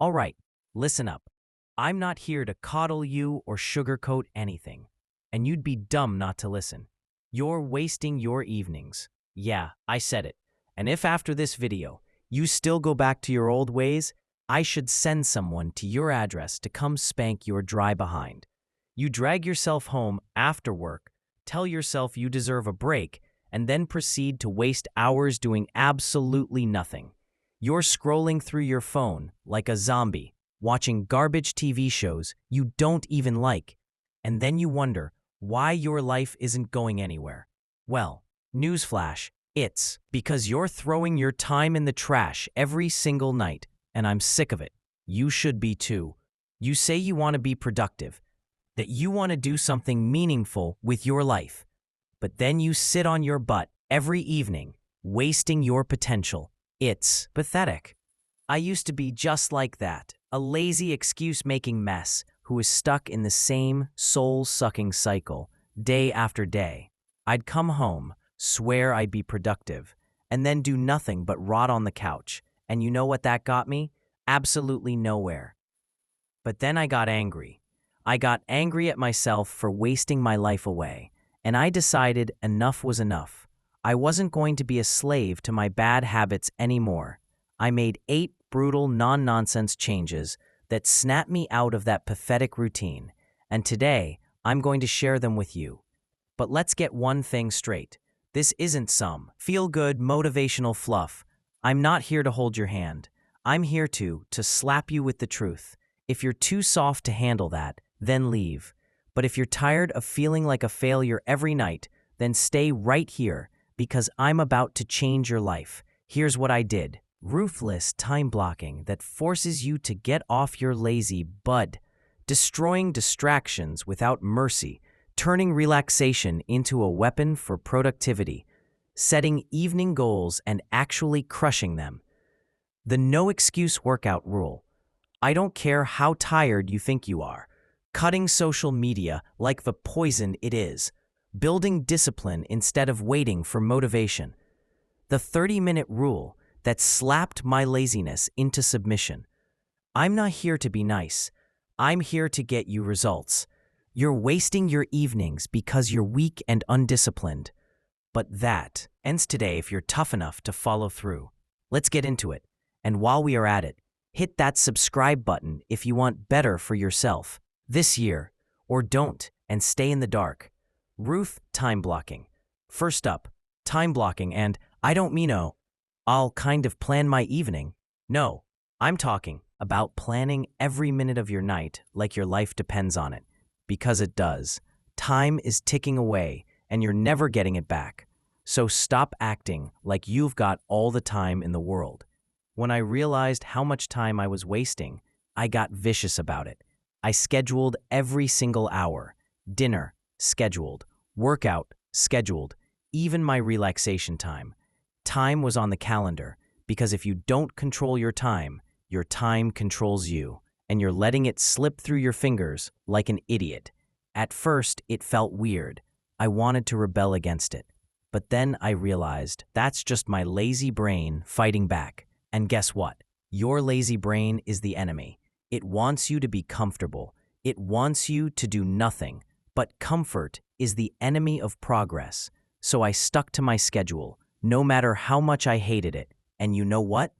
All right, listen up. I'm not here to coddle you or sugarcoat anything, and you'd be dumb not to listen. You're wasting your evenings. Yeah, I said it. And if after this video, you still go back to your old ways, I should send someone to your address to come spank your dry behind. You drag yourself home after work, tell yourself you deserve a break, and then proceed to waste hours doing absolutely nothing. You're scrolling through your phone like a zombie, watching garbage TV shows you don't even like, and then you wonder why your life isn't going anywhere. Well, newsflash, it's because you're throwing your time in the trash every single night, and I'm sick of it. You should be too. You say you want to be productive, that you want to do something meaningful with your life, but then you sit on your butt every evening, wasting your potential. It's pathetic. I used to be just like that, a lazy excuse-making mess who was stuck in the same soul-sucking cycle day after day. I'd come home, swear I'd be productive, and then do nothing but rot on the couch. And you know what that got me? Absolutely nowhere. But then I got angry. I got angry at myself for wasting my life away, and I decided enough was enough. I wasn't going to be a slave to my bad habits anymore. I made 8 brutal, non-nonsense changes that snapped me out of that pathetic routine, and today I'm going to share them with you. But let's get one thing straight. This isn't some feel-good, motivational fluff. I'm not here to hold your hand. I'm here to slap you with the truth. If you're too soft to handle that, then leave. But if you're tired of feeling like a failure every night, then stay right here, because I'm about to change your life. Here's what I did. Ruthless time blocking that forces you to get off your lazy butt, destroying distractions without mercy, turning relaxation into a weapon for productivity, setting evening goals and actually crushing them. The no-excuse workout rule. I don't care how tired you think you are. Cutting social media like the poison it is. Building discipline instead of waiting for motivation. The 30-minute rule that slapped my laziness into submission. I'm not here to be nice. I'm here to get you results. You're wasting your evenings because you're weak and undisciplined. But that ends today if you're tough enough to follow through. Let's get into it. And while we are at it, hit that subscribe button if you want better for yourself this year, or don't and stay in the dark. Ruth, time blocking. First up, time blocking, and I don't mean I'll kind of plan my evening. No, I'm talking about planning every minute of your night like your life depends on it. Because it does. Time is ticking away, and you're never getting it back. So stop acting like you've got all the time in the world. When I realized how much time I was wasting, I got vicious about it. I scheduled every single hour. Dinner, scheduled. Workout, scheduled. Even my relaxation time. Time was on the calendar, because if you don't control your time controls you, and you're letting it slip through your fingers like an idiot. At first, it felt weird. I wanted to rebel against it. But then I realized that's just my lazy brain fighting back. And guess what? Your lazy brain is the enemy. It wants you to be comfortable. It wants you to do nothing. But comfort is the enemy of progress. So I stuck to my schedule, no matter how much I hated it. And you know what?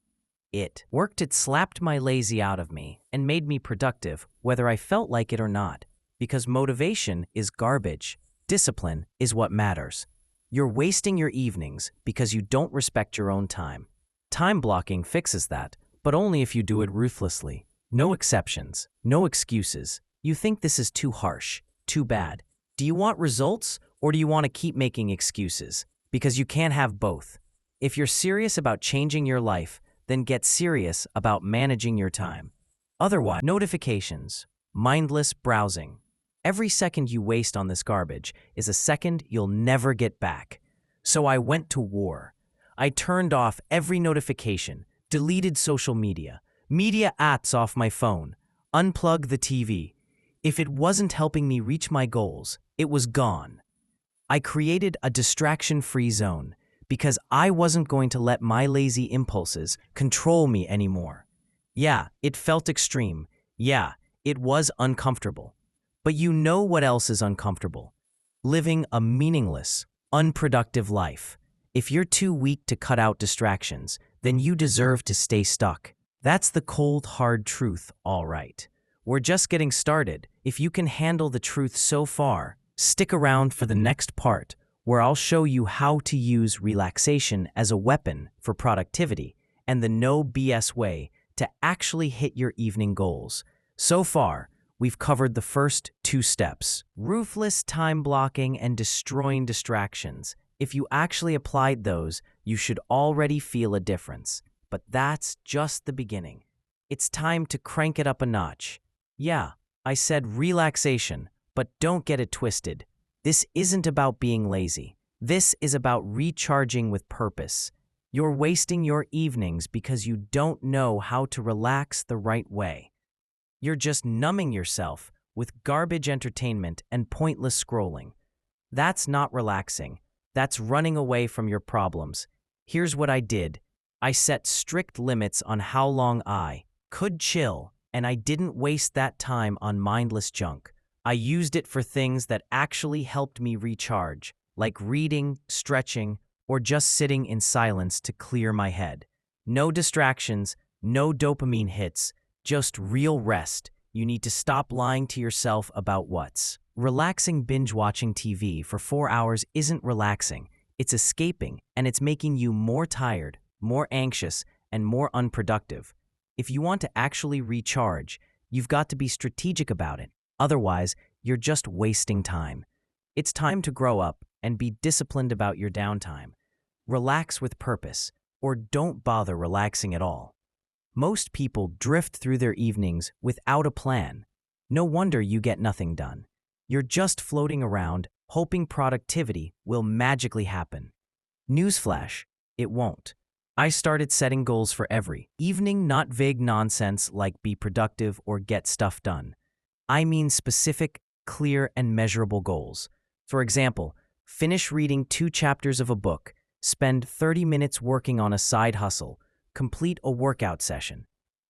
It worked. It slapped my lazy out of me and made me productive, whether I felt like it or not. Because motivation is garbage. Discipline is what matters. You're wasting your evenings because you don't respect your own time. Time blocking fixes that, but only if you do it ruthlessly. No exceptions, no excuses. You think this is too harsh, too bad. Do you want results, or do you want to keep making excuses? Because you can't have both. If you're serious about changing your life, then get serious about managing your time. Otherwise, notifications, mindless browsing. Every second you waste on this garbage is a second you'll never get back. So I went to war. I turned off every notification, deleted social media apps off my phone, unplugged the TV. If it wasn't helping me reach my goals, it was gone. I created a distraction-free zone because I wasn't going to let my lazy impulses control me anymore. Yeah, it felt extreme. Yeah, it was uncomfortable. But you know what else is uncomfortable? Living a meaningless, unproductive life. If you're too weak to cut out distractions, then you deserve to stay stuck. That's the cold, hard truth, all right. We're just getting started. If you can handle the truth so far, stick around for the next part, where I'll show you how to use relaxation as a weapon for productivity and the no BS way to actually hit your evening goals. So far, we've covered the first two steps: ruthless time blocking and destroying distractions. If you actually applied those, you should already feel a difference. But that's just the beginning. It's time to crank it up a notch. Yeah, I said relaxation, but don't get it twisted. This isn't about being lazy. This is about recharging with purpose. You're wasting your evenings because you don't know how to relax the right way. You're just numbing yourself with garbage entertainment and pointless scrolling. That's not relaxing. That's running away from your problems. Here's what I did. I set strict limits on how long I could chill, and I didn't waste that time on mindless junk. I used it for things that actually helped me recharge, like reading, stretching, or just sitting in silence to clear my head. No distractions, no dopamine hits, just real rest. You need to stop lying to yourself about what's relaxing. Binge watching TV for 4 hours isn't relaxing. It's escaping, and it's making you more tired, more anxious, and more unproductive. If you want to actually recharge, you've got to be strategic about it. Otherwise, you're just wasting time. It's time to grow up and be disciplined about your downtime. Relax with purpose, or don't bother relaxing at all. Most people drift through their evenings without a plan. No wonder you get nothing done. You're just floating around, hoping productivity will magically happen. Newsflash, it won't. I started setting goals for every evening, not vague nonsense like be productive or get stuff done. I mean specific, clear, and measurable goals. For example, finish reading 2 chapters of a book, spend 30 minutes working on a side hustle, complete a workout session.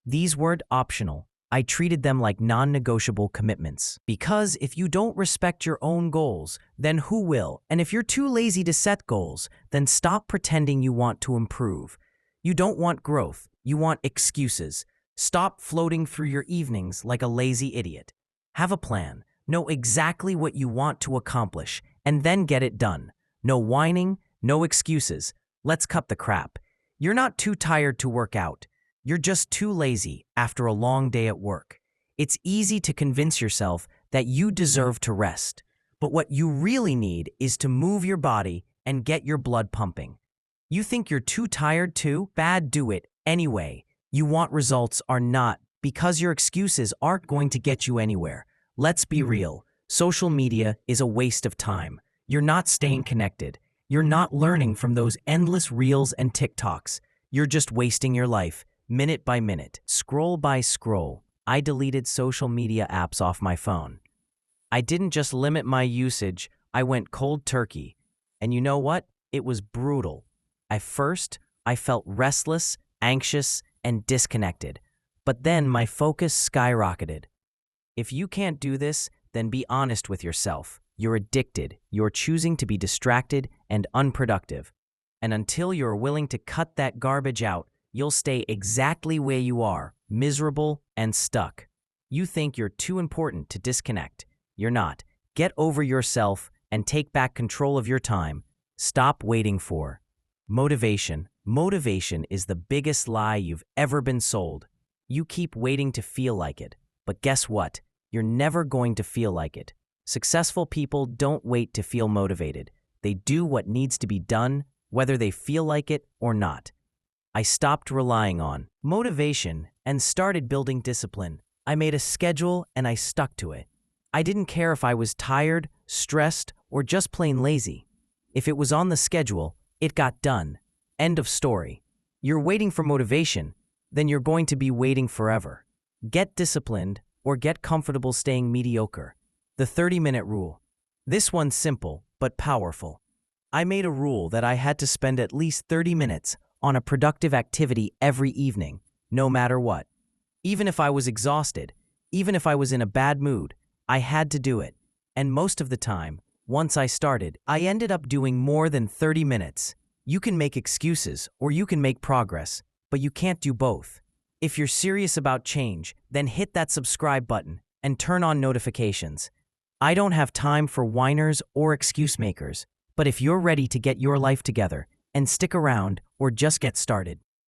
These weren't optional. I treated them like non-negotiable commitments. Because if you don't respect your own goals, then who will? And if you're too lazy to set goals, then stop pretending you want to improve. You don't want growth. You want excuses. Stop floating through your evenings like a lazy idiot. Have a plan. Know exactly what you want to accomplish, and then get it done. No whining, no excuses. Let's cut the crap. You're not too tired to work out. You're just too lazy after a long day at work. It's easy to convince yourself that you deserve to rest. But what you really need is to move your body and get your blood pumping. You think you're too tired to? Bad, do it anyway. You want results or not, because your excuses aren't going to get you anywhere. Let's be real. Social media is a waste of time. You're not staying connected. You're not learning from those endless reels and TikToks. You're just wasting your life, minute by minute, scroll by scroll. I deleted social media apps off my phone. I didn't just limit my usage, I went cold turkey. And you know what? It was brutal. At first, I felt restless, anxious, and disconnected. But then my focus skyrocketed. If you can't do this, then be honest with yourself. You're addicted. You're choosing to be distracted and unproductive. And until you're willing to cut that garbage out, you'll stay exactly where you are, miserable and stuck. You think you're too important to disconnect. You're not. Get over yourself and take back control of your time. Stop waiting for motivation. Motivation is the biggest lie you've ever been sold. You keep waiting to feel like it. But guess what? You're never going to feel like it. Successful people don't wait to feel motivated. They do what needs to be done, whether they feel like it or not. I stopped relying on motivation and started building discipline. I made a schedule and I stuck to it. I didn't care if I was tired, stressed, or just plain lazy. If it was on the schedule, it got done. End of story. You're waiting for motivation, then you're going to be waiting forever. Get disciplined or get comfortable staying mediocre. The 30-minute rule. This one's simple but powerful. I made a rule that I had to spend at least 30 minutes on a productive activity every evening, no matter what. Even if I was exhausted, even if I was in a bad mood, I had to do it. And most of the time, once I started, I ended up doing more than 30 minutes. You can make excuses or you can make progress, but you can't do both. If you're serious about change, then hit that subscribe button and turn on notifications. I don't have time for whiners or excuse makers, but if you're ready to get your life together and stick around or just get started,